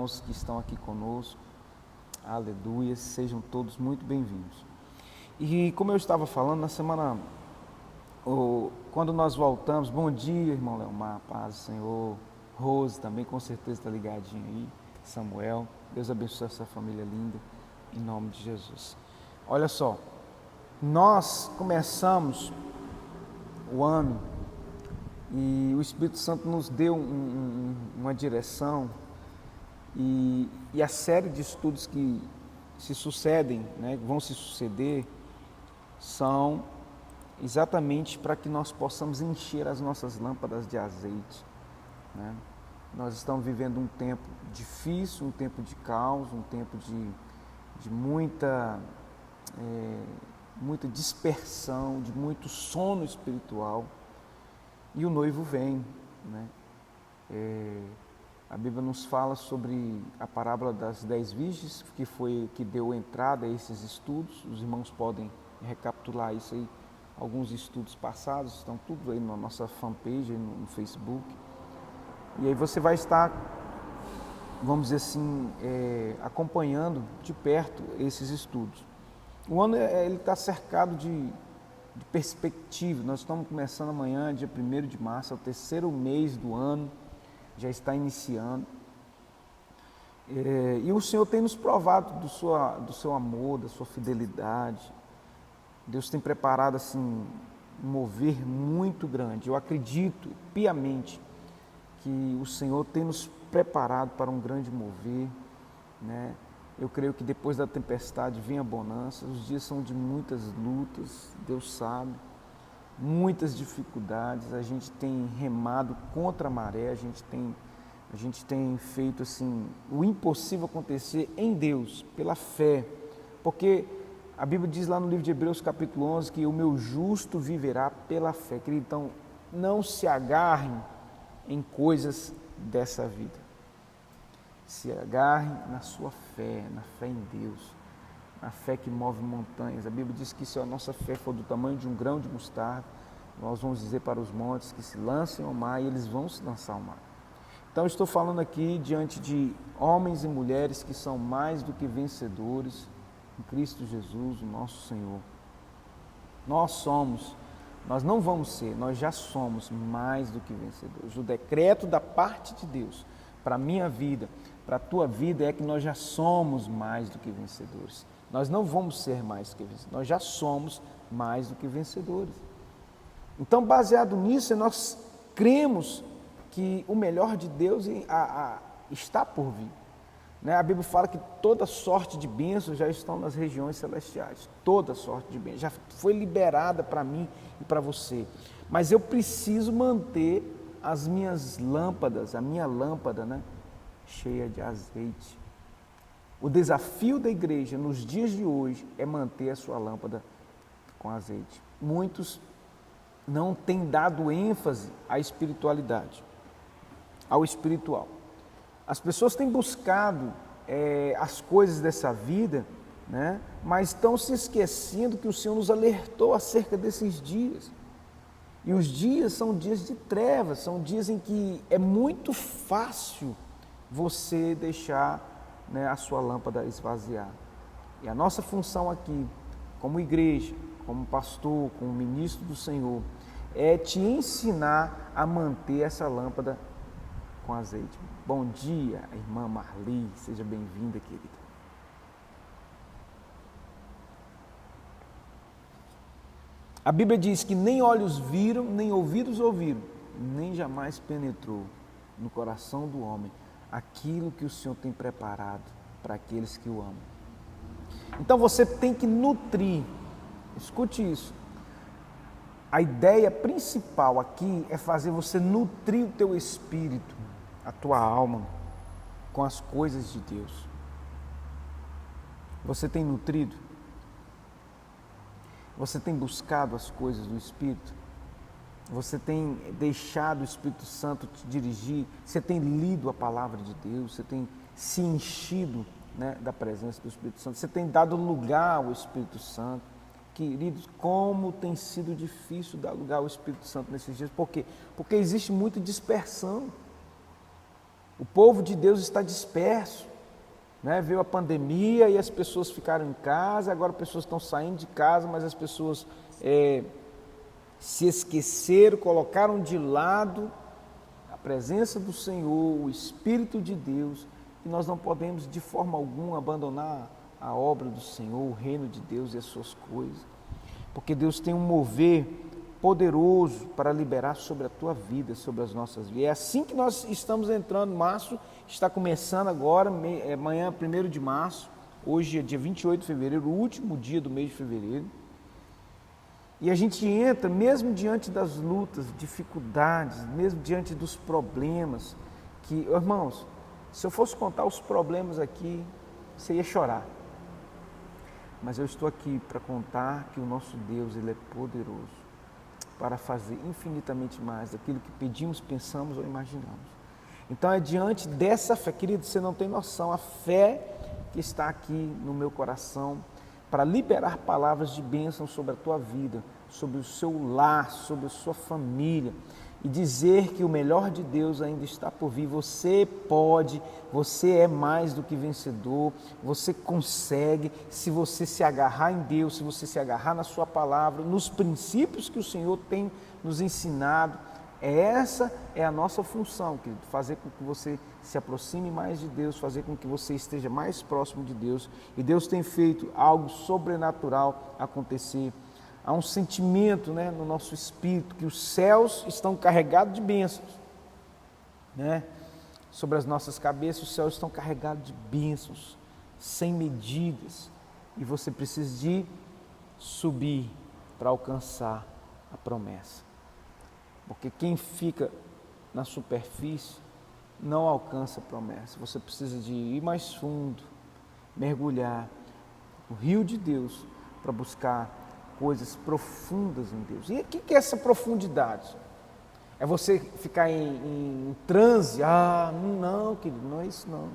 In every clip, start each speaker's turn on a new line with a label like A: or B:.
A: Os que estão aqui conosco, aleluia, sejam todos muito bem-vindos. E como eu estava falando, na semana, quando nós voltamos, bom dia, irmão Leomar, paz do Senhor, Rose também com certeza está ligadinho aí, Samuel, Deus abençoe essa família linda, em nome de Jesus. Olha só, nós começamos o ano e o Espírito Santo nos deu uma direção. E a série de estudos que se sucedem, vão se suceder, são exatamente para que nós possamos encher as nossas lâmpadas de azeite. Nós estamos vivendo um tempo difícil, um tempo de caos, um tempo de muita dispersão, de muito sono espiritual, e o noivo vem. A Bíblia nos fala sobre a parábola das 10 virgens, que deu entrada a esses estudos. Os irmãos podem recapitular isso aí, alguns estudos passados, estão tudo aí na nossa fanpage, no Facebook. E aí você vai estar, vamos dizer assim, acompanhando de perto esses estudos. O ano ele está cercado de perspectiva. Nós estamos começando amanhã, dia 1º de março, é o terceiro mês do ano, já está iniciando, e o Senhor tem nos provado do seu amor, da sua fidelidade. Deus tem preparado assim um mover muito grande. Eu acredito piamente que o Senhor tem nos preparado para um grande mover, Eu creio que depois da tempestade vem a bonança. Os dias são de muitas lutas, Deus sabe, muitas dificuldades. A gente tem remado contra a maré, a gente tem feito assim o impossível acontecer em Deus, pela fé, porque a Bíblia diz lá no livro de Hebreus capítulo 11 que o meu justo viverá pela fé. Querido, então não se agarrem em coisas dessa vida, se agarrem na sua fé, na fé em Deus, a fé que move montanhas. A Bíblia diz que se a nossa fé for do tamanho de um grão de mostarda, nós vamos dizer para os montes que se lancem ao mar, e eles vão se lançar ao mar. Então, eu estou falando aqui diante de homens e mulheres que são mais do que vencedores em Cristo Jesus, o nosso Senhor. Nós não vamos ser, nós já somos mais do que vencedores. O decreto da parte de Deus para a minha vida, para a tua vida, é que nós já somos mais do que vencedores. Nós não vamos ser mais do que vencedores, nós já somos mais do que vencedores. Então, baseado nisso, nós cremos que o melhor de Deus está por vir. A Bíblia fala que toda sorte de bênçãos já estão nas regiões celestiais. Toda sorte de bênçãos já foi liberada para mim e para você. Mas eu preciso manter as minhas lâmpadas, a minha lâmpada, cheia de azeite. O desafio da igreja nos dias de hoje é manter a sua lâmpada com azeite. Muitos não têm dado ênfase à espiritualidade, ao espiritual. As pessoas têm buscado as coisas dessa vida, mas estão se esquecendo que o Senhor nos alertou acerca desses dias. E os dias são dias de trevas, são dias em que é muito fácil você deixar a sua lâmpada esvaziar. E a nossa função aqui, como igreja, como pastor, como ministro do Senhor, é te ensinar a manter essa lâmpada com azeite. Bom dia, irmã Marli, seja bem-vinda, querida. A Bíblia diz que nem olhos viram, nem ouvidos ouviram, nem jamais penetrou no coração do homem aquilo que o Senhor tem preparado para aqueles que o amam. Então você tem que nutrir, escute isso. A ideia principal aqui é fazer você nutrir o teu espírito, a tua alma, com as coisas de Deus. Você tem nutrido? Você tem buscado as coisas do Espírito? Você tem deixado o Espírito Santo te dirigir? Você tem lido a palavra de Deus? Você tem se enchido da presença do Espírito Santo? Você tem dado lugar ao Espírito Santo? Queridos, como tem sido difícil dar lugar ao Espírito Santo nesses dias. Por quê? Porque existe muita dispersão. O povo de Deus está disperso, né? Veio a pandemia e as pessoas ficaram em casa, agora as pessoas estão saindo de casa, mas as pessoas se esqueceram, colocaram de lado a presença do Senhor, o Espírito de Deus, e nós não podemos de forma alguma abandonar a obra do Senhor, o reino de Deus e as suas coisas, porque Deus tem um mover poderoso para liberar sobre a tua vida, sobre as nossas vidas. É assim que nós estamos entrando, março está começando agora, amanhã 1º de março, hoje é dia 28 de fevereiro, o último dia do mês de fevereiro, e a gente entra, mesmo diante das lutas, dificuldades, mesmo diante dos problemas, que, irmãos, se eu fosse contar os problemas aqui, você ia chorar. Mas eu estou aqui para contar que o nosso Deus, Ele é poderoso para fazer infinitamente mais daquilo que pedimos, pensamos ou imaginamos. Então é diante dessa fé, querido, você não tem noção, a fé que está aqui no meu coração, para liberar palavras de bênção sobre a tua vida, sobre o seu lar, sobre a sua família, e dizer que o melhor de Deus ainda está por vir. Você pode, você é mais do que vencedor, você consegue, se você se agarrar em Deus, se você se agarrar na sua palavra, nos princípios que o Senhor tem nos ensinado. Essa é a nossa função, querido, fazer com que você se aproxime mais de Deus, fazer com que você esteja mais próximo de Deus. E Deus tem feito algo sobrenatural acontecer. Há um sentimento, né, no nosso espírito que os céus estão carregados de bênçãos, né? Sobre as nossas cabeças, os céus estão carregados de bênçãos, sem medidas. E você precisa de subir para alcançar a promessa. Porque quem fica na superfície não alcança a promessa. Você precisa de ir mais fundo, mergulhar no rio de Deus para buscar coisas profundas em Deus. E o que é essa profundidade? É você ficar em transe? Ah, não, querido, não é isso não.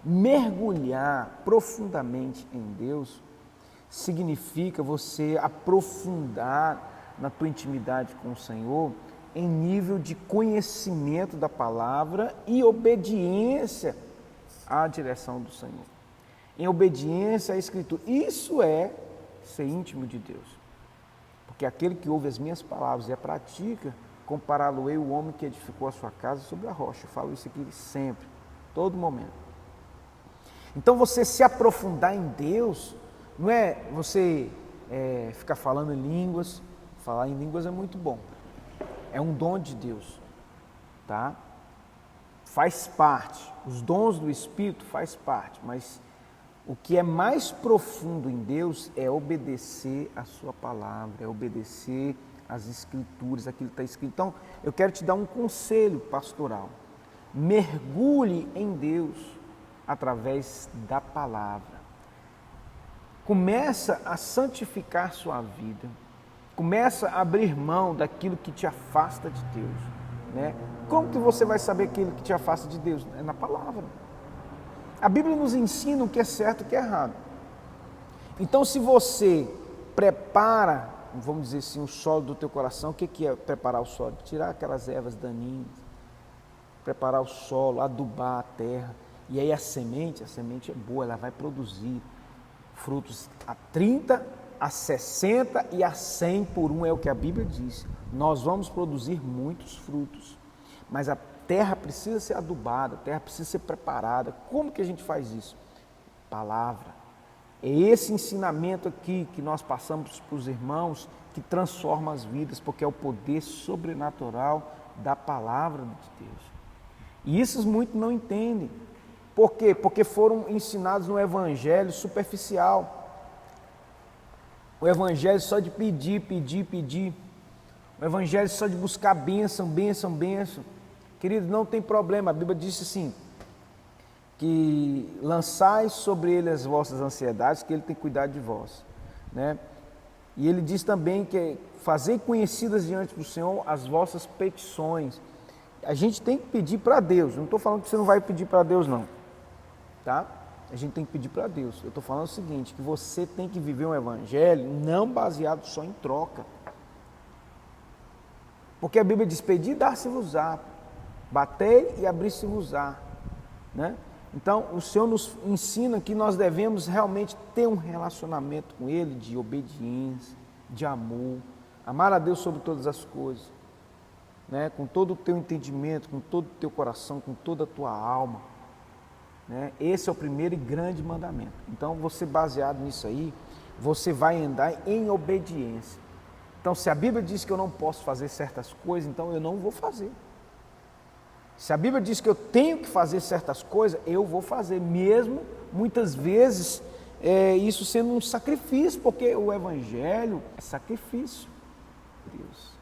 A: Mergulhar profundamente em Deus significa você aprofundar na tua intimidade com o Senhor em nível de conhecimento da palavra e obediência à direção do Senhor. Em obediência à Escritura. Isso é ser íntimo de Deus. Porque aquele que ouve as minhas palavras e a pratica, compará-lo-ei o homem que edificou a sua casa sobre a rocha. Eu falo isso aqui sempre, todo momento. Então você se aprofundar em Deus, não é você ficar falando em línguas. Falar em línguas é muito bom. É um dom de Deus, tá? Faz parte, os dons do Espírito faz parte, mas o que é mais profundo em Deus é obedecer a sua palavra, é obedecer às Escrituras, aquilo que está escrito. Então, eu quero te dar um conselho pastoral. Mergulhe em Deus através da palavra. Começa a santificar sua vida. Começa a abrir mão daquilo que te afasta de Deus, né? Como que você vai saber aquilo que te afasta de Deus? É na palavra. A Bíblia nos ensina o que é certo e o que é errado. Então, se você prepara, vamos dizer assim, o solo do teu coração, o que é preparar o solo? Tirar aquelas ervas daninhas, preparar o solo, adubar a terra, e aí a semente é boa, ela vai produzir frutos a 30, a 60 e a 100 por um, é o que a Bíblia diz. Nós vamos produzir muitos frutos, mas a terra precisa ser adubada, a terra precisa ser preparada. Como que a gente faz isso? Palavra. É esse ensinamento aqui que nós passamos para os irmãos que transforma as vidas, porque é o poder sobrenatural da palavra de Deus. E isso muitos não entendem. Por quê? Porque foram ensinados no evangelho superficial. O evangelho só de pedir. O evangelho só de buscar bênção. Querido, não tem problema. A Bíblia disse assim, que lançais sobre ele as vossas ansiedades, que ele tem cuidado de vós, né? E ele diz também que fazei conhecidas diante do Senhor as vossas petições. A gente tem que pedir para Deus. Não estou falando que você não vai pedir para Deus, não, tá? A gente tem que pedir para Deus. Eu estou falando o seguinte, que você tem que viver um evangelho não baseado só em troca. Porque a Bíblia diz, pedi e dar-se-vos-á, batei e abri-se-vos-á. né? Então, o Senhor nos ensina que nós devemos realmente ter um relacionamento com Ele de obediência, de amor, amar a Deus sobre todas as coisas, né? Com todo o teu entendimento, com todo o teu coração, com toda a tua alma, né? Esse é o primeiro e grande mandamento. Então, você baseado nisso aí, você vai andar em obediência. Então, se a Bíblia diz que eu não posso fazer certas coisas, então eu não vou fazer. Se a Bíblia diz que eu tenho que fazer certas coisas, eu vou fazer, mesmo muitas vezes isso sendo um sacrifício, porque o Evangelho é sacrifício. Deus.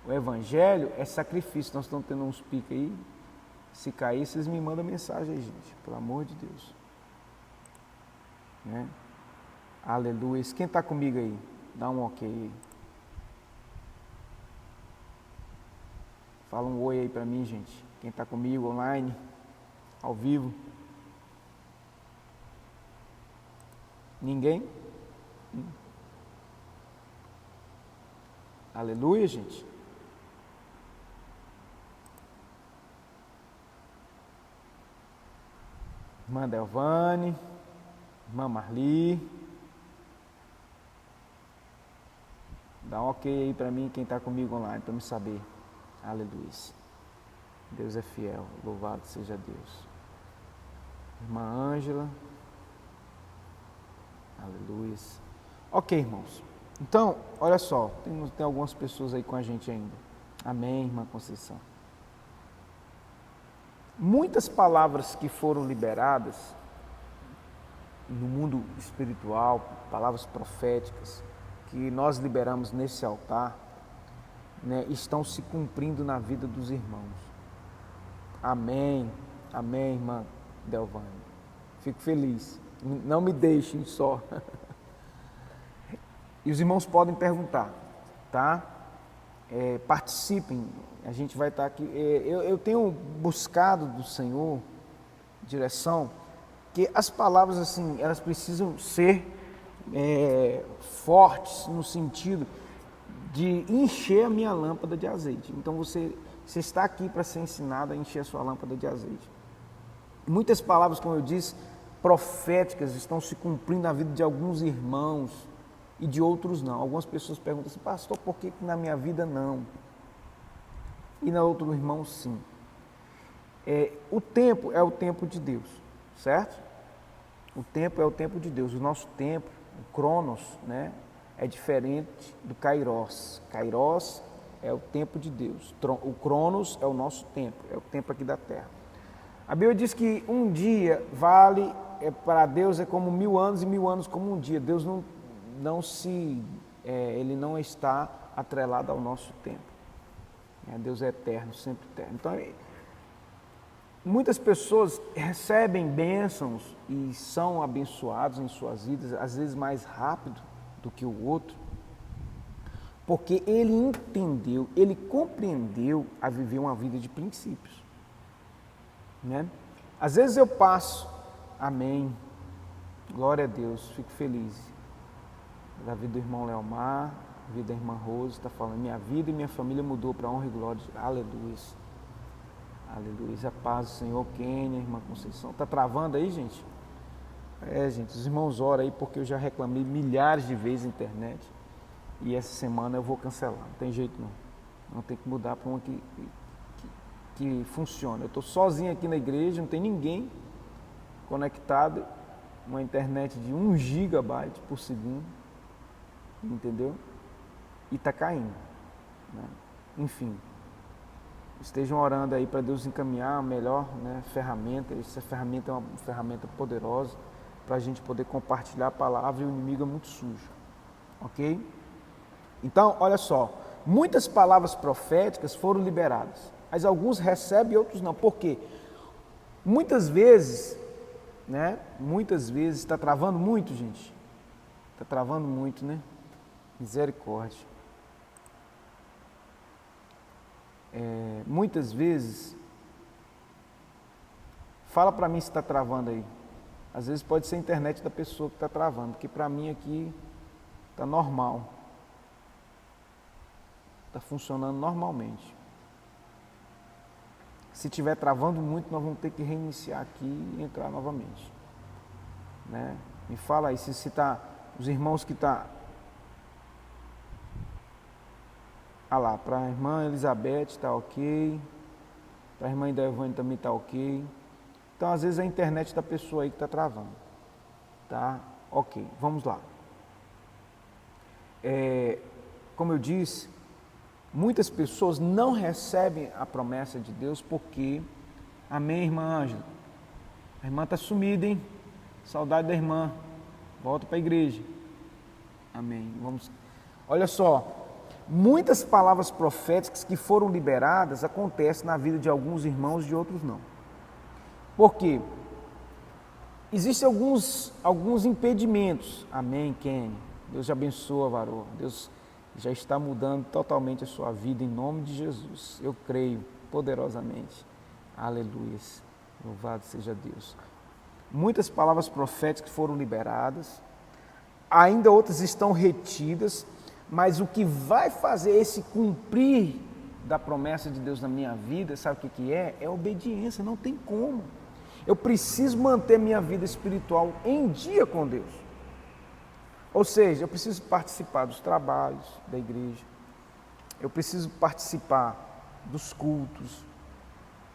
A: O Evangelho é sacrifício. Nós estamos tendo uns piques aí. Se cair, vocês me mandam mensagem aí, gente. Pelo amor de Deus. Né? Aleluia. Quem está comigo aí? Dá um ok aí. Fala um oi aí para mim, gente. Quem está comigo online, ao vivo. Ninguém? Aleluia, gente. Irmã Delvane, irmã Marli. Dá um ok aí para mim, quem está comigo online, para me saber. Aleluia. Deus é fiel, louvado seja Deus. Irmã Ângela. Aleluia. Ok, irmãos. Então, olha só, tem algumas pessoas aí com a gente ainda. Amém, irmã Conceição. Muitas palavras que foram liberadas no mundo espiritual, palavras proféticas, que nós liberamos nesse altar, né, estão se cumprindo na vida dos irmãos. Amém, amém, irmã Delvane. Fico feliz. Não me deixem só. E os irmãos podem perguntar, tá? Participem, a gente vai estar aqui. Eu tenho buscado do Senhor direção, que as palavras assim, elas precisam ser fortes no sentido de encher a minha lâmpada de azeite. Então você está aqui para ser ensinado a encher a sua lâmpada de azeite. Muitas palavras, como eu disse, proféticas estão se cumprindo na vida de alguns irmãos e de outros não. Algumas pessoas perguntam assim, pastor, por que na minha vida não? E na outro irmão sim. O tempo é o tempo de Deus, certo? O tempo é o tempo de Deus. O nosso tempo, o Cronos, né, é diferente do Kairos. Kairos é o tempo de Deus. O Cronos é o nosso tempo, é o tempo aqui da Terra. A Bíblia diz que um dia vale, para Deus é como 1000 anos e 1000 anos como um dia. Deus Ele não está atrelado ao nosso tempo. Deus é eterno, sempre eterno. Então, muitas pessoas recebem bênçãos e são abençoados em suas vidas, às vezes mais rápido do que o outro, porque ele entendeu, ele compreendeu a viver uma vida de princípios, né? Às vezes eu passo, amém, glória a Deus, fico feliz, da vida do irmão Leomar, a vida da irmã Rose, está falando, minha vida e minha família mudou para a honra e glória, aleluia, aleluia, a paz do Senhor, Kênia, irmã Conceição, está travando aí, gente? Gente, os irmãos oram aí, porque eu já reclamei milhares de vezes na internet, e essa semana eu vou cancelar, não tem jeito não tem que mudar para uma que funcione. Eu estou sozinho aqui na igreja, não tem ninguém conectado, uma internet de 1 gigabyte por segundo, entendeu? E está caindo, né? Enfim, estejam orando aí para Deus encaminhar a melhor, né, ferramenta. Essa ferramenta é uma ferramenta poderosa para a gente poder compartilhar a palavra, e o inimigo é muito sujo, ok? Então, olha só, muitas palavras proféticas foram liberadas, mas alguns recebem e outros não. Por quê? Muitas vezes, né? Muitas vezes, está travando muito, gente? Está travando muito, né? Misericórdia. Muitas vezes, fala para mim se está travando aí. Às vezes pode ser a internet da pessoa que está travando, porque para mim aqui está normal. Está funcionando normalmente. Se estiver travando muito, nós vamos ter que reiniciar aqui e entrar novamente. Né? Me fala aí, se tá, os irmãos que tá... Ah lá, para a irmã Elizabeth está ok, para a irmã Idevane também está ok. Então, às vezes, é a internet da pessoa aí que está travando. Tá? Ok, vamos lá. Como eu disse, muitas pessoas não recebem a promessa de Deus porque... Amém, irmã Ângela? A irmã está sumida, hein? Saudade da irmã. Volta para a igreja. Amém. Vamos. Olha só, muitas palavras proféticas que foram liberadas acontecem na vida de alguns irmãos e de outros não. Por quê? Existem alguns impedimentos. Amém, Kenny? Deus te abençoa, varô. Deus já está mudando totalmente a sua vida em nome de Jesus. Eu creio poderosamente. Aleluia. Louvado seja Deus. Muitas palavras proféticas foram liberadas, ainda outras estão retidas, mas o que vai fazer esse cumprir da promessa de Deus na minha vida, sabe o que é? É obediência, não tem como. Eu preciso manter minha vida espiritual em dia com Deus. Ou seja, eu preciso participar dos trabalhos da igreja, eu preciso participar dos cultos,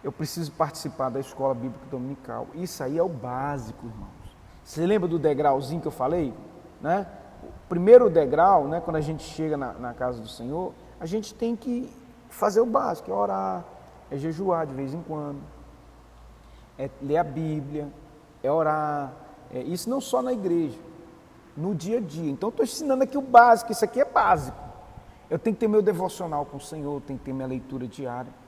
A: eu preciso participar da escola bíblica dominical. Isso aí é o básico, irmãos. Você lembra do degrauzinho que eu falei? Né? O primeiro degrau, né, quando a gente chega na casa do Senhor, a gente tem que fazer o básico, é orar, é jejuar de vez em quando, é ler a Bíblia, é orar. Isso não só na igreja, no dia a dia. Então, estou ensinando aqui o básico, isso aqui é básico. Eu tenho que ter meu devocional com o Senhor, tenho que ter minha leitura diária.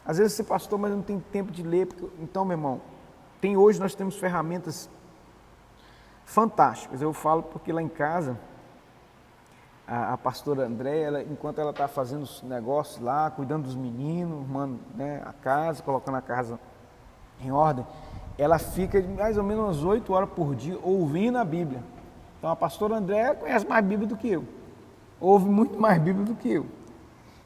A: Às vezes você, pastor, mas eu não tenho tempo de ler. Então, meu irmão, hoje nós temos ferramentas fantásticas. Eu falo porque lá em casa, a pastora Andréia, enquanto ela está fazendo os negócios lá, cuidando dos meninos, arrumando, né, a casa, colocando a casa em ordem, ela fica mais ou menos umas 8 horas por dia ouvindo a Bíblia. Então, a pastora Andréia conhece mais Bíblia do que eu. Ouve muito mais Bíblia do que eu.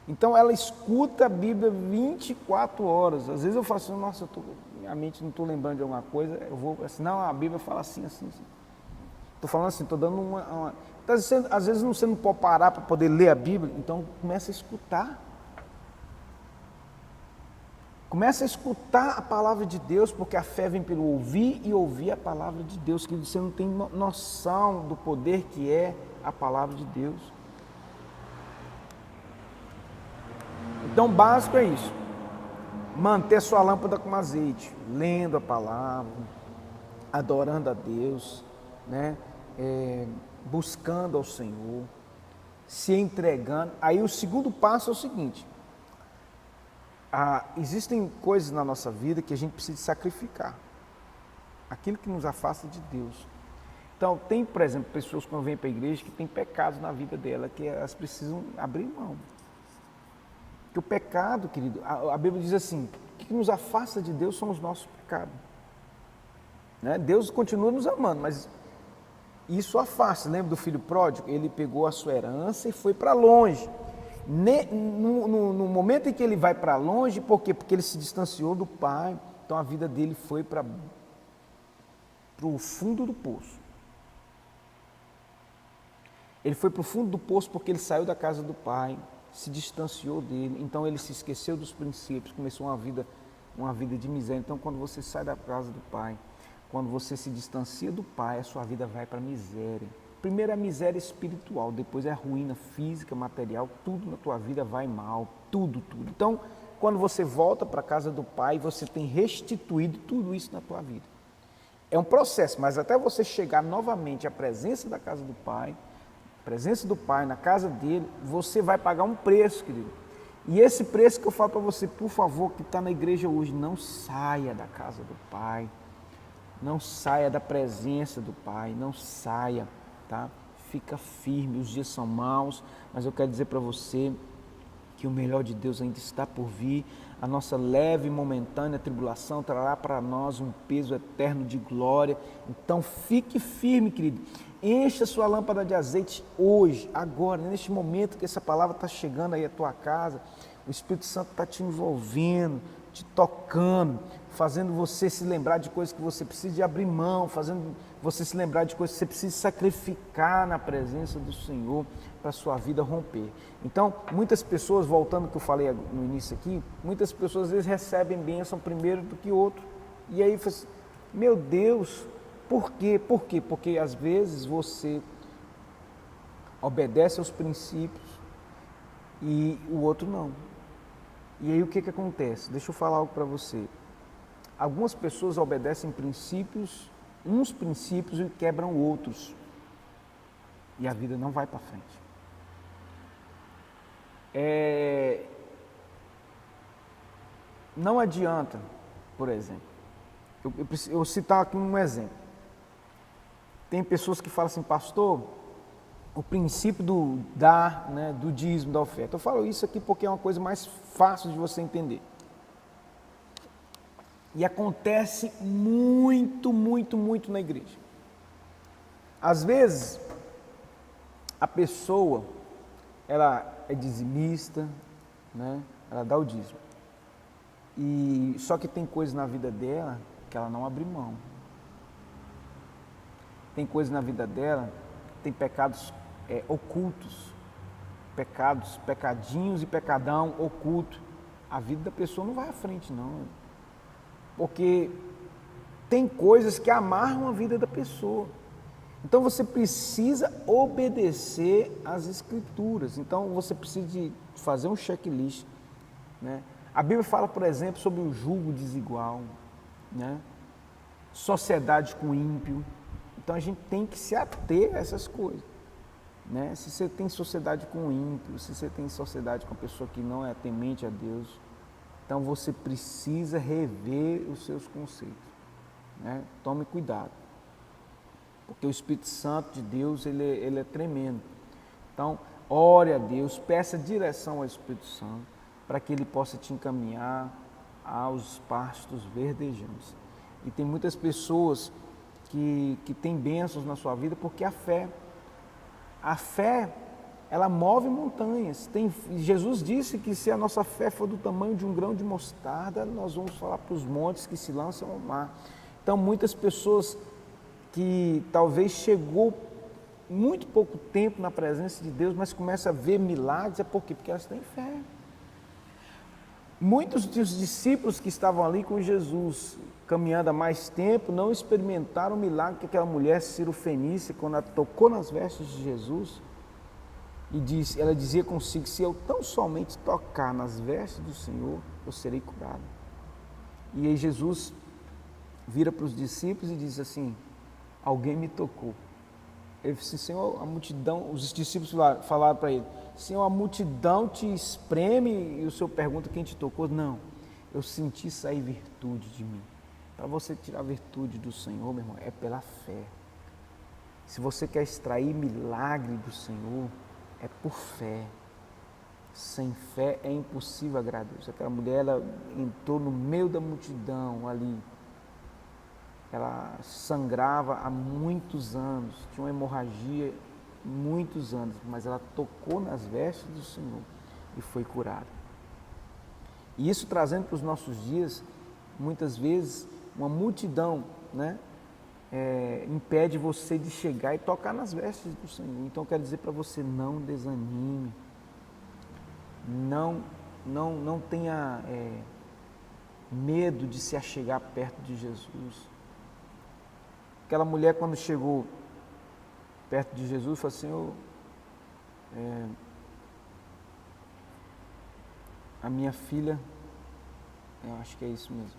A: Então, ela escuta a Bíblia 24 horas. Às vezes eu falo assim, nossa, minha mente não estou lembrando de alguma coisa, eu vou assim, não, a Bíblia fala assim. Estou falando assim, estou dando uma... Então, às vezes você não pode parar para poder ler a Bíblia, então começa a escutar. Começa a escutar a palavra de Deus, porque a fé vem pelo ouvir e ouvir a palavra de Deus, que você não tem noção do poder que é a palavra de Deus. Então, o básico é isso, manter sua lâmpada com azeite, lendo a palavra, adorando a Deus, né? Buscando ao Senhor, se entregando. Aí o segundo passo é o seguinte, existem coisas na nossa vida que a gente precisa sacrificar, aquilo que nos afasta de Deus. Então, tem, por exemplo, pessoas quando vêm para a igreja que tem pecados na vida dela, que elas precisam abrir mão. Porque o pecado, querido, a Bíblia diz assim, o que nos afasta de Deus são os nossos pecados. Né? Deus continua nos amando, mas isso afasta. Lembra do filho pródigo? Ele pegou a sua herança e foi para longe. No momento em que ele vai para longe, por quê? Porque ele se distanciou do pai, então a vida dele foi para o fundo do poço. Ele foi para o fundo do poço porque ele saiu da casa do pai, se distanciou dele, então ele se esqueceu dos princípios, começou uma vida de miséria. Então, quando você sai da casa do pai, quando você se distancia do pai, a sua vida vai para a miséria. Primeiro é a miséria espiritual, depois é a ruína física, material, tudo na tua vida vai mal, tudo. Então, quando você volta para a casa do pai, você tem restituído tudo isso na tua vida. É um processo, mas até você chegar novamente à presença da casa do pai, presença do pai, na casa dele, você vai pagar um preço, querido. E esse preço que eu falo para você, por favor, que está na igreja hoje, não saia da casa do pai, não saia da presença do pai, não saia, tá? Fica firme, os dias são maus, mas eu quero dizer para você que o melhor de Deus ainda está por vir. A nossa leve e momentânea tribulação trará para nós um peso eterno de glória. Então fique firme, querido. Encha sua lâmpada de azeite hoje, agora, neste momento que essa palavra está chegando aí à tua casa. O Espírito Santo está te envolvendo, te tocando, fazendo você se lembrar de coisas que você precisa de abrir mão, fazendo você se lembrar de coisas que você precisa sacrificar na presença do Senhor para a sua vida romper. Então, muitas pessoas, voltando ao que eu falei no início aqui, muitas pessoas às vezes recebem bênção primeiro do que outro. E aí, meu Deus, por quê? Por quê? Porque às vezes você obedece aos princípios e o outro não. E aí o que acontece? Deixa eu falar algo para você. Algumas pessoas obedecem princípios, uns princípios e quebram outros. E a vida não vai para frente. Não adianta, por exemplo, eu vou citar aqui um exemplo. Tem pessoas que falam assim, pastor, o princípio do dar, né, do dízimo, da oferta. Eu falo isso aqui porque é uma coisa mais fácil de você entender. E acontece muito, muito, muito na igreja. Às vezes, a pessoa, ela é dizimista, né, ela dá o dízimo. Só que tem coisas na vida dela que ela não abre mão. Tem coisas na vida dela, tem pecados ocultos, pecadinhos e pecadão oculto. A vida da pessoa não vai à frente, não. Porque tem coisas que amarram a vida da pessoa. Então você precisa obedecer às Escrituras. Então você precisa de fazer um checklist, né? A Bíblia fala, por exemplo, sobre o jugo desigual, né? Sociedade com ímpio. Então a gente tem que se ater a essas coisas, né? Se você tem sociedade com ímpio, se você tem sociedade com a pessoa que não é temente a Deus, então você precisa rever os seus conceitos, né? Tome cuidado, porque o Espírito Santo de Deus ele é tremendo. Então ore a Deus, peça direção ao Espírito Santo para que ele possa te encaminhar aos pastos verdejantes. E tem muitas pessoas que têm bênçãos na sua vida porque a fé, ela move montanhas. Jesus disse que se a nossa fé for do tamanho de um grão de mostarda, nós vamos falar para os montes que se lançam ao mar. Então muitas pessoas que talvez chegou muito pouco tempo na presença de Deus, mas começam a ver milagres, por quê? Porque elas têm fé. Muitos dos discípulos que estavam ali com Jesus, caminhando há mais tempo, não experimentaram o milagre que aquela mulher Cirofenícia, quando ela tocou nas vestes de Jesus, ela dizia consigo, se eu tão somente tocar nas vestes do Senhor, eu serei curado. E aí Jesus vira para os discípulos e diz assim, alguém me tocou. Ele disse, Senhor, a multidão, os discípulos falaram para ele, Senhor, a multidão te espreme e o Senhor pergunta quem te tocou. Não, eu senti sair virtude de mim. Para você tirar a virtude do Senhor, meu irmão, é pela fé. Se você quer extrair milagre do Senhor, é por fé. Sem fé é impossível agradar a Deus. Aquela mulher, ela entrou no meio da multidão ali. Ela sangrava há muitos anos, tinha uma hemorragia muitos anos, mas ela tocou nas vestes do Senhor e foi curada. E isso trazendo para os nossos dias, muitas vezes, uma multidão, né, impede você de chegar e tocar nas vestes do Senhor. Então, eu quero dizer para você, não desanime, não tenha medo de se achegar perto de Jesus. Aquela mulher, quando chegou perto de Jesus, falou assim, Senhor, a minha filha, eu acho que é isso mesmo.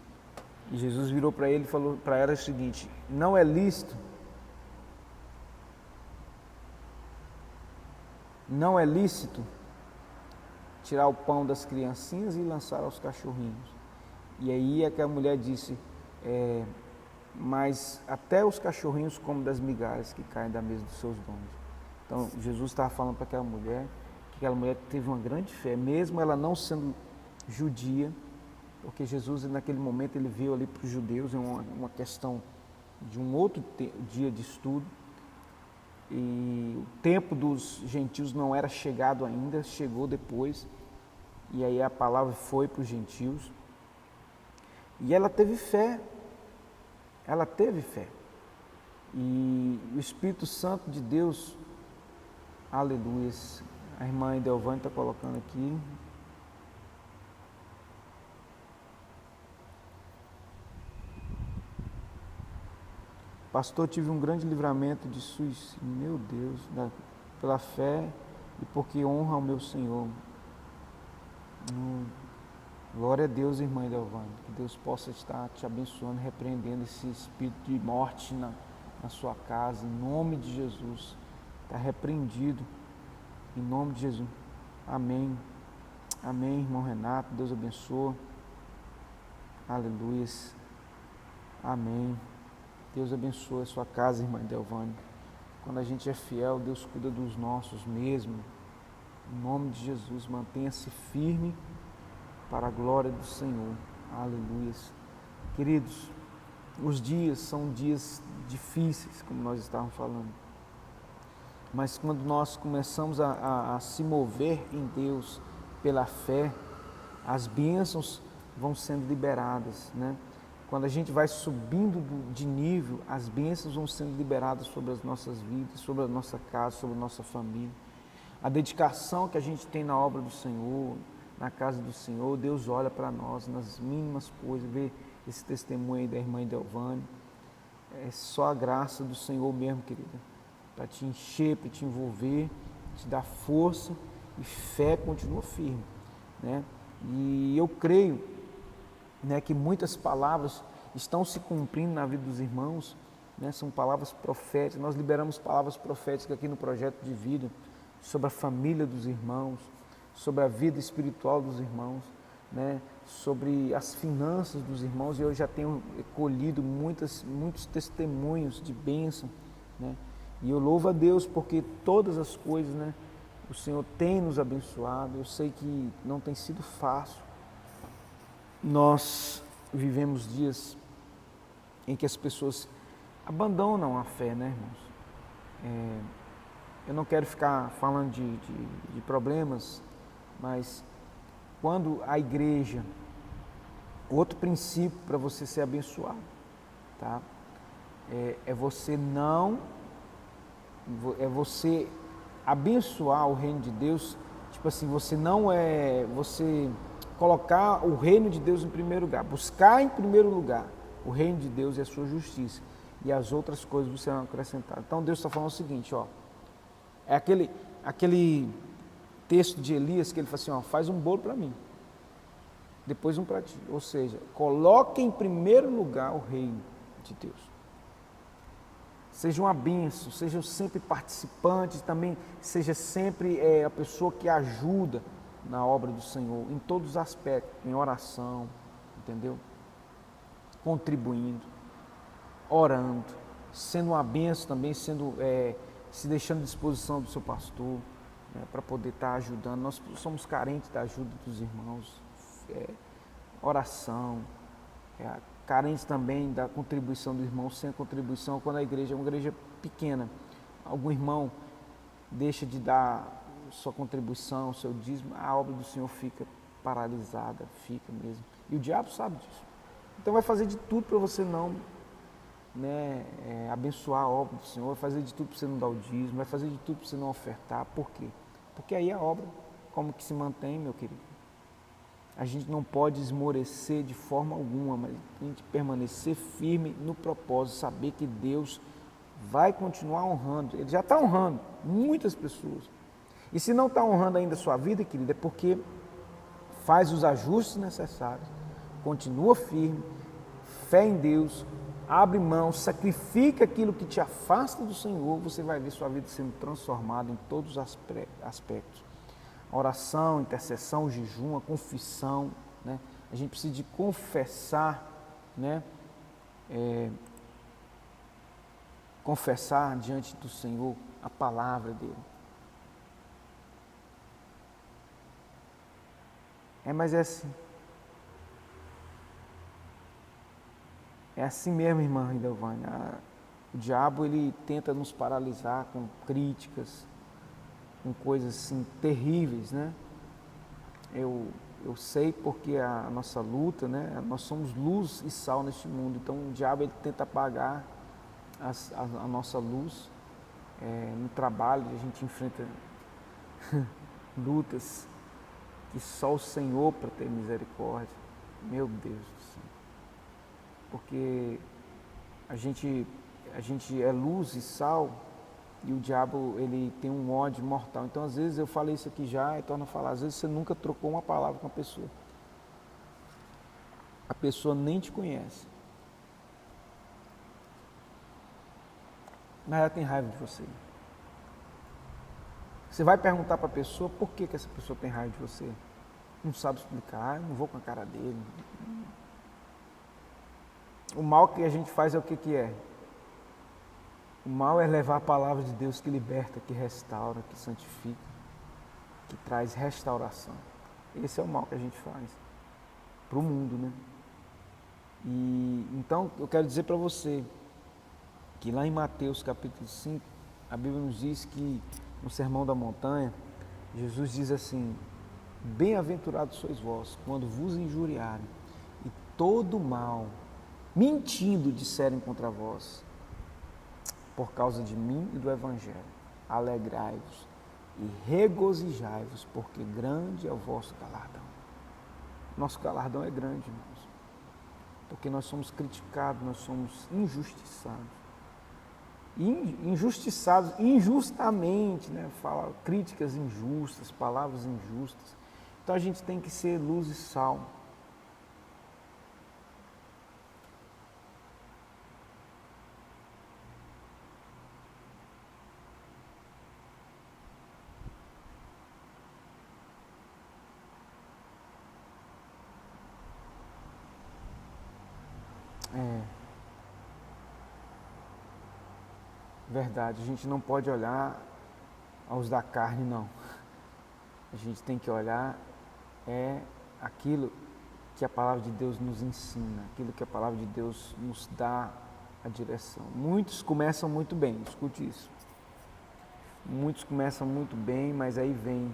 A: E Jesus virou para ele e falou para ela o seguinte, não é lícito tirar o pão das criancinhas e lançar aos cachorrinhos. E aí aquela mulher disse, mas até os cachorrinhos comem das migalhas que caem da mesa dos seus donos. Então Jesus estava falando para aquela mulher, que aquela mulher teve uma grande fé, mesmo ela não sendo judia, porque Jesus naquele momento ele veio ali para os judeus, em uma questão de um outro dia de estudo, e o tempo dos gentios não era chegado ainda, chegou depois, e aí a palavra foi para os gentios, E ela teve fé. Ela teve fé. E o Espírito Santo de Deus, aleluia. A irmã Edelvane está colocando aqui. Pastor, tive um grande livramento de suicídio, meu Deus, pela fé e porque honra ao meu Senhor. Glória a Deus, irmã Edelvane, que Deus possa estar te abençoando, repreendendo esse espírito de morte na sua casa, em nome de Jesus. Está repreendido, em nome de Jesus. Amém. Amém, irmão Renato, Deus abençoe. Aleluia. Amém. Deus abençoe a sua casa, irmã Edelvane. Quando a gente é fiel, Deus cuida dos nossos mesmo. Em nome de Jesus, mantenha-se firme para a glória do Senhor. Aleluia. Queridos, os dias são dias difíceis, como nós estávamos falando. Mas quando nós começamos a se mover em Deus pela fé, as bênçãos vão sendo liberadas, né? Quando a gente vai subindo de nível, as bênçãos vão sendo liberadas sobre as nossas vidas, sobre a nossa casa, sobre a nossa família. A dedicação que a gente tem na obra do Senhor, na casa do Senhor, Deus olha para nós nas mínimas coisas, vê esse testemunho aí da irmã Edelvane. É só a graça do Senhor mesmo, querida, para te encher, para te envolver, te dar força e fé continua firme, né? E eu creio, né, que muitas palavras estão se cumprindo na vida dos irmãos, né? São palavras proféticas. Nós liberamos palavras proféticas aqui no projeto de vida sobre a família dos irmãos, sobre a vida espiritual dos irmãos, né? Sobre as finanças dos irmãos, e eu já tenho colhido muitos testemunhos de bênção, né? E eu louvo a Deus porque todas as coisas, né, o Senhor tem nos abençoado. Eu sei que não tem sido fácil. Nós vivemos dias em que as pessoas abandonam a fé, né, irmãos? Eu não quero ficar falando de problemas, mas quando a igreja, outro princípio para você ser abençoado, tá? É você abençoar o reino de Deus, tipo assim, você colocar o reino de Deus em primeiro lugar, buscar em primeiro lugar o reino de Deus e a sua justiça, e as outras coisas você vai acrescentar. Então Deus está falando o seguinte, ó, é aquele texto de Elias que ele fala assim, ó, faz um bolo para mim, depois um para ti, ou seja, coloque em primeiro lugar o reino de Deus. Seja uma bênção, seja sempre participante, também seja sempre a pessoa que ajuda na obra do Senhor, em todos os aspectos, em oração, entendeu? Contribuindo, orando, sendo uma bênção também, se deixando à disposição do seu pastor, né, para poder estar ajudando. Nós somos carentes da ajuda dos irmãos, oração, carentes também da contribuição do irmão. Sem a contribuição, quando a igreja é uma igreja pequena, algum irmão deixa de dar sua contribuição, seu dízimo, a obra do Senhor fica paralisada, fica mesmo. E o diabo sabe disso. Então vai fazer de tudo para você não, né, abençoar a obra do Senhor, vai fazer de tudo para você não dar o dízimo, vai fazer de tudo para você não ofertar. Por quê? Porque aí a obra, como que se mantém, meu querido? A gente não pode esmorecer de forma alguma, mas a gente permanecer firme no propósito, saber que Deus vai continuar honrando. Ele já está honrando muitas pessoas. E se não está honrando ainda a sua vida, querida, é porque faz os ajustes necessários, continua firme, fé em Deus, abre mão, sacrifica aquilo que te afasta do Senhor, você vai ver sua vida sendo transformada em todos os aspectos. A oração, a intercessão, o jejum, a confissão, né? A gente precisa de confessar, né? Confessar diante do Senhor a palavra dele. Mas é assim. É assim mesmo, irmã Edelvane. O diabo, ele tenta nos paralisar com críticas, com coisas assim terríveis, né? Eu Eu sei porque a nossa luta, né? Nós somos luz e sal neste mundo. Então o diabo ele tenta apagar a nossa luz. No trabalho a gente enfrenta lutas que só o Senhor para ter misericórdia. Meu Deus do céu. Porque a gente é luz e sal e o diabo ele tem um ódio mortal. Então às vezes eu falei isso aqui já e torno a falar. Às vezes você nunca trocou uma palavra com a pessoa. A pessoa nem te conhece. Mas ela tem raiva de você. Você vai perguntar para a pessoa por que essa pessoa tem raiva de você. Não sabe explicar, eu não vou com a cara dele. O mal que a gente faz é o que é? O mal é levar a palavra de Deus que liberta, que restaura, que santifica, que traz restauração. Esse é o mal que a gente faz para o mundo, né? E então eu quero dizer para você que lá em Mateus capítulo 5, a Bíblia nos diz que no Sermão da Montanha, Jesus diz assim: bem-aventurados sois vós, quando vos injuriarem e todo mal, mentindo, disserem contra vós, por causa de mim e do Evangelho. Alegrai-vos e regozijai-vos, porque grande é o vosso galardão. Nosso galardão é grande, irmãos, porque nós somos criticados, nós somos injustiçados. Injustiçados injustamente, né? Fala críticas injustas, palavras injustas. Então a gente tem que ser luz e sal. Verdade, a gente não pode olhar aos da carne, não. A gente tem que olhar aquilo que a palavra de Deus nos ensina, aquilo que a palavra de Deus nos dá a direção. Muitos começam muito bem, escute isso. Muitos começam muito bem, mas aí vem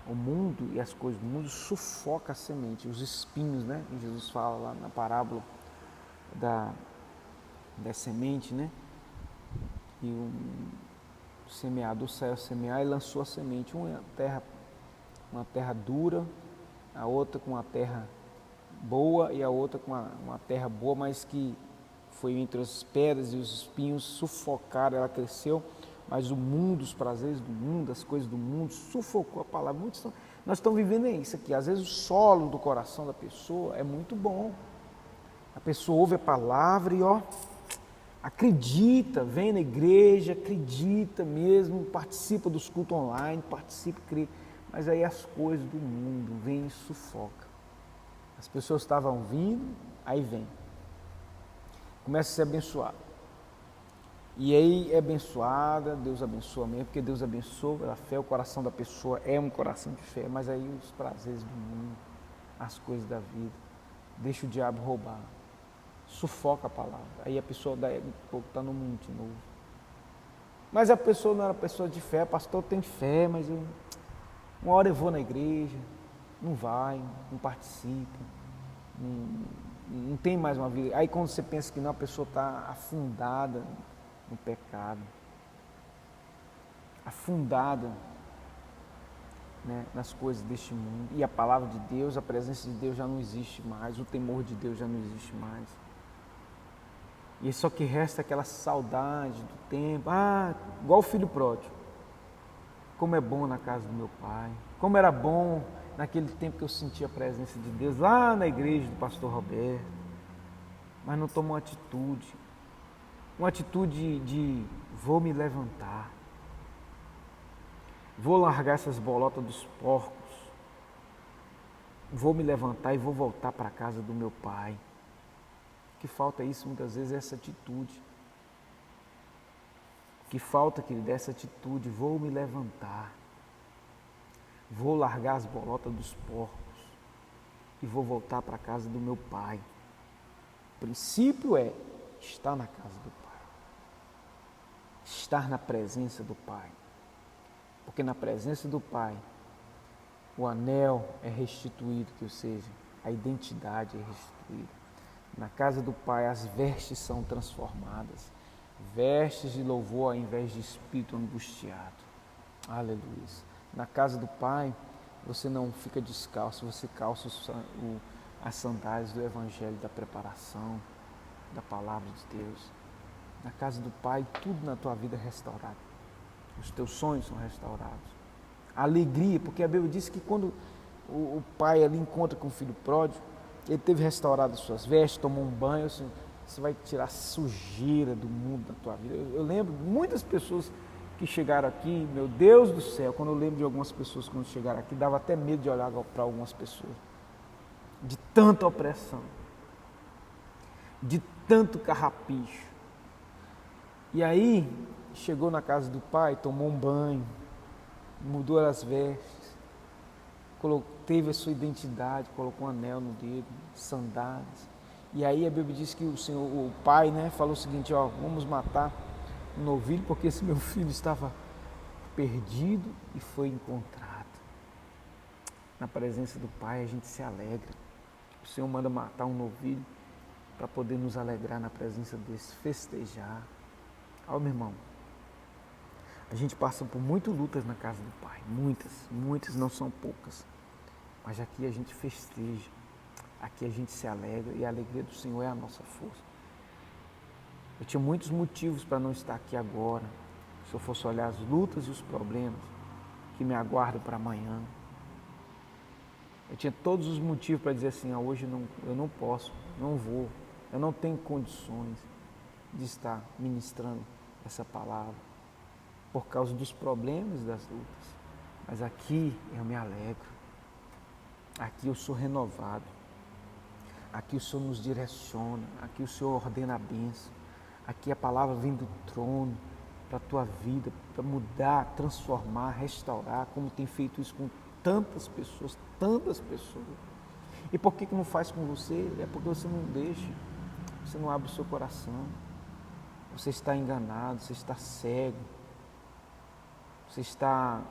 A: o mundo e as coisas do mundo sufoca a semente, os espinhos, né? Que Jesus fala lá na parábola da semente, né? E o semeador saiu a semear e lançou a semente, uma terra dura, a outra com uma terra boa e a outra com uma terra boa, mas que foi entre as pedras e os espinhos, sufocaram, ela cresceu, mas o mundo, os prazeres do mundo, as coisas do mundo, sufocou a palavra. Nós estamos vivendo isso aqui, às vezes o solo do coração da pessoa é muito bom, a pessoa ouve a palavra e acredita, vem na igreja, acredita mesmo, participa dos cultos online, participa, crê, mas aí as coisas do mundo vêm e sufoca. As pessoas estavam vindo, aí vem, começa a ser abençoado. E aí é abençoada, Deus abençoa mesmo, porque Deus abençoa a fé, o coração da pessoa é um coração de fé, mas aí os prazeres do mundo, as coisas da vida, deixa o diabo roubar. Sufoca a palavra, aí a pessoa daí um pouco está no mundo de novo. Mas a pessoa não era pessoa de fé, pastor tem fé, mas uma hora eu vou na igreja, não vai, não participa, não tem mais uma vida. Aí quando você pensa que não, a pessoa está afundada no pecado, afundada, né, nas coisas deste mundo, e a palavra de Deus, a presença de Deus já não existe mais, o temor de Deus já não existe mais. E só que resta aquela saudade do tempo, igual o filho pródigo. Como é bom na casa do meu pai, como era bom naquele tempo que eu sentia a presença de Deus lá na igreja do pastor Roberto, mas não tomou uma atitude de vou me levantar, vou largar essas bolotas dos porcos, vou me levantar e vou voltar para a casa do meu pai. O que falta isso muitas vezes é essa atitude. O que falta, querido, é essa atitude. Vou me levantar, vou largar as bolotas dos porcos e vou voltar para a casa do meu pai. O princípio é estar na casa do pai, estar na presença do pai, porque na presença do pai o anel é restituído, que seja, a identidade é restituída. Na casa do Pai as vestes são transformadas, vestes de louvor ao invés de espírito angustiado. Aleluia. Na casa do Pai você não fica descalço, você calça as sandálias do Evangelho, da preparação, da Palavra de Deus. Na casa do Pai tudo na tua vida é restaurado, os teus sonhos são restaurados. A alegria, porque a Bíblia diz que quando o pai ali encontra com o filho pródigo, ele teve restaurado as suas vestes, tomou um banho, assim, você vai tirar a sujeira do mundo da tua vida. Eu lembro de muitas pessoas que chegaram aqui, meu Deus do céu, quando eu lembro de algumas pessoas quando chegaram aqui, dava até medo de olhar para algumas pessoas, de tanta opressão, de tanto carrapicho. E aí, chegou na casa do pai, tomou um banho, mudou as vestes, teve a sua identidade, colocou um anel no dedo, sandálias. E aí a Bíblia diz que o pai, né, falou o seguinte, vamos matar um novilho porque esse meu filho estava perdido e foi encontrado. Na presença do Pai a gente se alegra. O Senhor manda matar um novilho para poder nos alegrar na presença desse, festejar. Meu irmão, a gente passa por muitas lutas na casa do Pai, muitas, não são poucas, mas aqui a gente festeja, aqui a gente se alegra e a alegria do Senhor é a nossa força. Eu tinha muitos motivos para não estar aqui agora, se eu fosse olhar as lutas e os problemas que me aguardam para amanhã. Eu tinha todos os motivos para dizer assim, hoje eu não posso, não vou, eu não tenho condições de estar ministrando essa palavra por causa dos problemas e das lutas. Mas aqui eu me alegro, aqui eu sou renovado, aqui o Senhor nos direciona, aqui o Senhor ordena a bênção, aqui a palavra vem do trono para a tua vida, para mudar, transformar, restaurar, como tem feito isso com tantas pessoas. E por que não faz com você? É porque você não deixa, você não abre o seu coração, você está enganado, você está cego, você está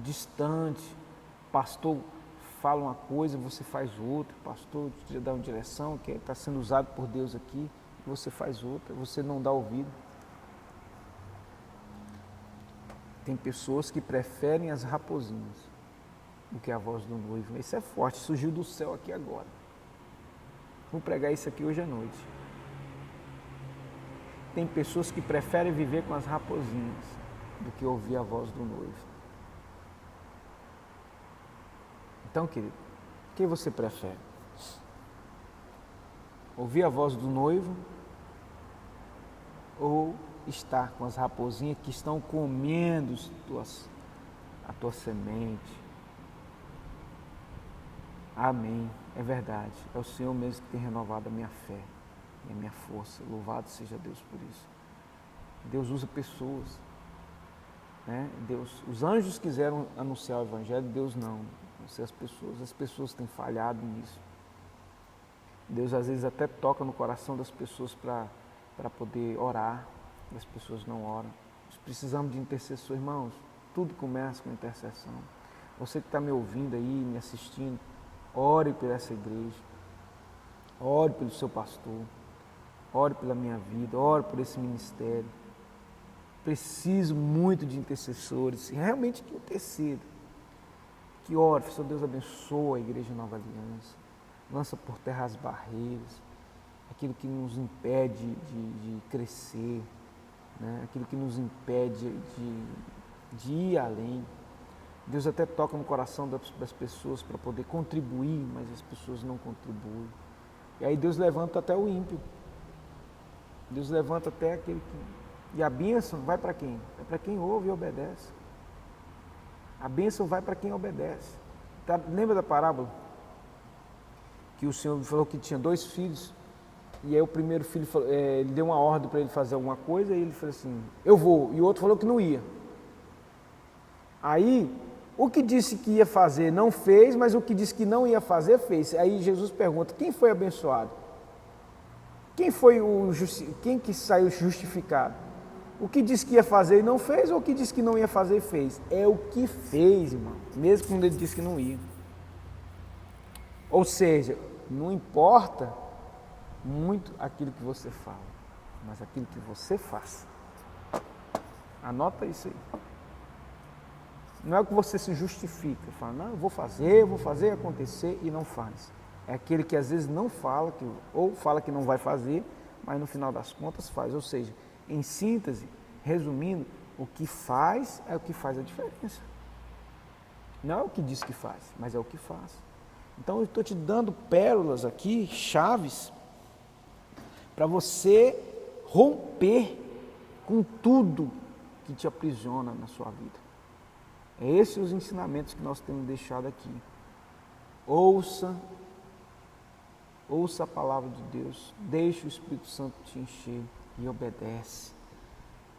A: distante. Pastor fala uma coisa, você faz outra. Pastor te dá uma direção que está sendo usado por Deus aqui, você faz outra, você não dá ouvido. Tem pessoas que preferem as raposinhas do que a voz do noivo. Isso é forte, surgiu do céu aqui agora. Vou pregar isso aqui hoje à noite. Tem pessoas que preferem viver com as raposinhas do que ouvir a voz do noivo. Então, querido, o que você prefere? Ouvir a voz do noivo ou estar com as raposinhas que estão comendo a tua semente? Amém, é verdade, é o Senhor mesmo que tem renovado a minha fé e a minha força. Louvado seja Deus por isso. Deus usa pessoas, né? Os anjos quiseram anunciar o Evangelho, Deus não. As pessoas têm falhado nisso. Deus às vezes até toca no coração das pessoas para poder orar, e as pessoas não oram. Nós precisamos de intercessor, irmãos. Tudo começa com intercessão. Você que está me ouvindo aí, me assistindo, ore por essa igreja, ore pelo seu pastor, ore pela minha vida, ore por esse ministério. Preciso muito de intercessores, realmente que intercedam, que ore. Senhor Deus, abençoa a Igreja Nova Aliança, lança por terra as barreiras, aquilo que nos impede de crescer, né? Aquilo que nos impede de ir além. Deus até toca no coração das pessoas para poder contribuir, mas as pessoas não contribuem. E aí Deus levanta até o ímpio. Deus levanta até aquele que... E a bênção vai para quem? É para quem ouve e obedece. A bênção vai para quem obedece. Tá? Lembra da parábola? Que o Senhor falou que tinha 2 filhos, e aí o primeiro filho falou, ele deu uma ordem para ele fazer alguma coisa, e ele falou assim, eu vou, e o outro falou que não ia. Aí, o que disse que ia fazer não fez, mas o que disse que não ia fazer, fez. Aí Jesus pergunta, quem foi abençoado? Quem que saiu justificado? O que disse que ia fazer e não fez, ou o que disse que não ia fazer e fez? É o que fez, irmão, mesmo quando ele disse que não ia. Ou seja, não importa muito aquilo que você fala, mas aquilo que você faz. Anota isso aí. Não é o que você se justifica, fala, não, eu vou fazer acontecer e não faz. É aquele que às vezes não fala, ou fala que não vai fazer, mas no final das contas faz. Ou seja, em síntese, resumindo, o que faz é o que faz a diferença. Não é o que diz que faz, mas é o que faz. Então eu estou te dando pérolas aqui, chaves, para você romper com tudo que te aprisiona na sua vida. É esses os ensinamentos que nós temos deixado aqui. Ouça a palavra de Deus, deixe o Espírito Santo te encher e obedece.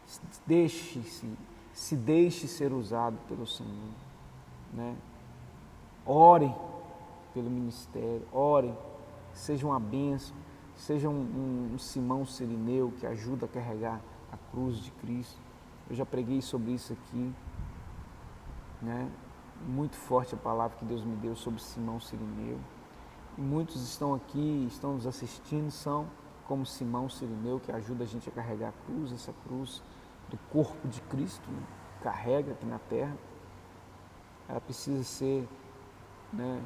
A: Se deixe ser usado pelo Senhor, né? Ore pelo ministério, ore, seja uma bênção, seja um Simão Sirineu que ajuda a carregar a cruz de Cristo. Eu já preguei sobre isso aqui, né? Muito forte a palavra que Deus me deu sobre Simão Sirineu. E muitos estão aqui, estão nos assistindo, são como Simão Sirineu, que ajuda a gente a carregar a cruz, essa cruz do corpo de Cristo, né? Carrega aqui na terra. Ela precisa ser, né?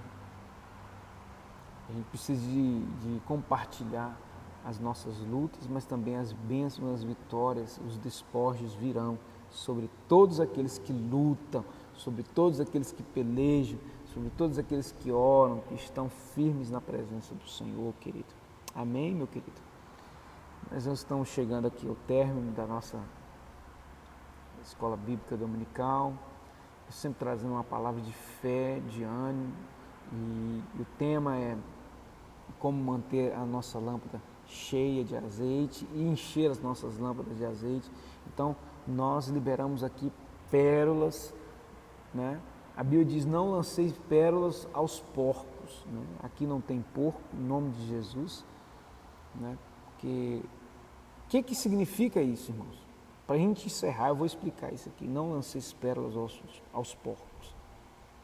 A: A gente precisa de compartilhar as nossas lutas, mas também as bênçãos, as vitórias, os despojos virão sobre todos aqueles que lutam, sobre todos aqueles que pelejam, sobre todos aqueles que oram, que estão firmes na presença do Senhor, querido. Amém, meu querido? Nós estamos chegando aqui ao término da nossa escola bíblica dominical, eu sempre trazendo uma palavra de fé, de ânimo, e o tema é como manter a nossa lâmpada cheia de azeite e encher as nossas lâmpadas de azeite. Então, nós liberamos aqui pérolas, né? A Bíblia diz, não lanceis pérolas aos porcos, né? Aqui não tem porco, em nome de Jesus, né? Porque, o que significa isso, irmãos? Para a gente encerrar, eu vou explicar isso aqui, não lanceis pérolas aos porcos,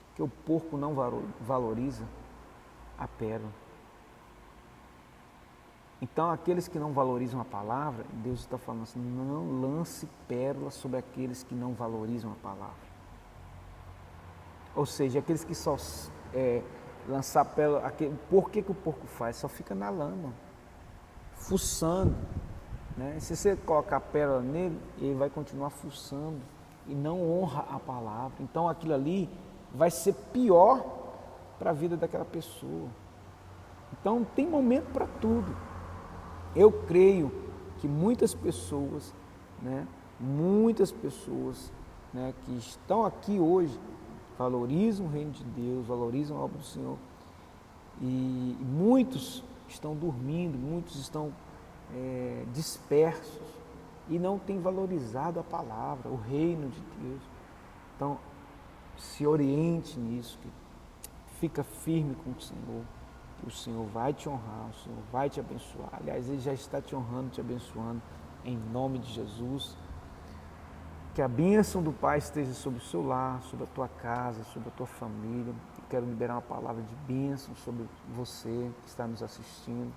A: porque o porco não valoriza a pérola. Então, aqueles que não valorizam a palavra, Deus está falando assim, não lance pérolas sobre aqueles que não valorizam a palavra. Ou seja, aqueles que só lançar pérola, por que o porco faz? Só fica na lama, fuçando, né? Se você colocar pérola nele, ele vai continuar fuçando e não honra a palavra. Então, aquilo ali vai ser pior para a vida daquela pessoa. Então, tem momento para tudo. Eu creio que muitas pessoas, né, que estão aqui hoje, valorizam o reino de Deus, valorizam a obra do Senhor, e muitos estão dormindo, muitos estão dispersos e não têm valorizado a palavra, o reino de Deus. Então, se oriente nisso, fica firme com o Senhor. O Senhor vai te honrar, o Senhor vai te abençoar. Aliás, Ele já está te honrando, te abençoando, em nome de Jesus. Que a bênção do Pai esteja sobre o seu lar, sobre a tua casa, sobre a tua família. Eu quero liberar uma palavra de bênção sobre você que está nos assistindo.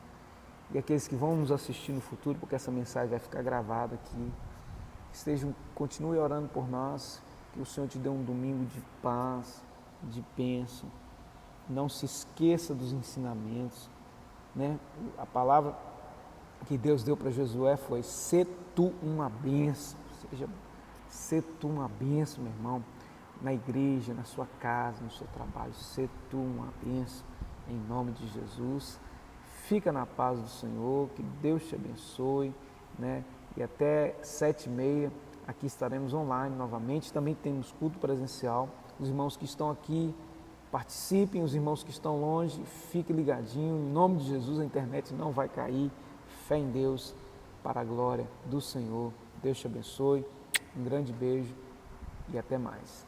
A: E aqueles que vão nos assistir no futuro, porque essa mensagem vai ficar gravada aqui. Continue orando por nós, que o Senhor te dê um domingo de paz, de bênção. Não se esqueça dos ensinamentos, né? A palavra que Deus deu para Josué foi: sê tu uma bênção. Sê tu uma bênção, meu irmão, na igreja, na sua casa, no seu trabalho. Sê tu uma bênção, em nome de Jesus. Fica na paz do Senhor, que Deus te abençoe, né? E até 7h30 aqui estaremos online novamente. Também temos culto presencial. Os irmãos que estão aqui, participem, os irmãos que estão longe, fiquem ligadinhos, em nome de Jesus, a internet não vai cair, fé em Deus, para a glória do Senhor. Deus te abençoe, um grande beijo e até mais.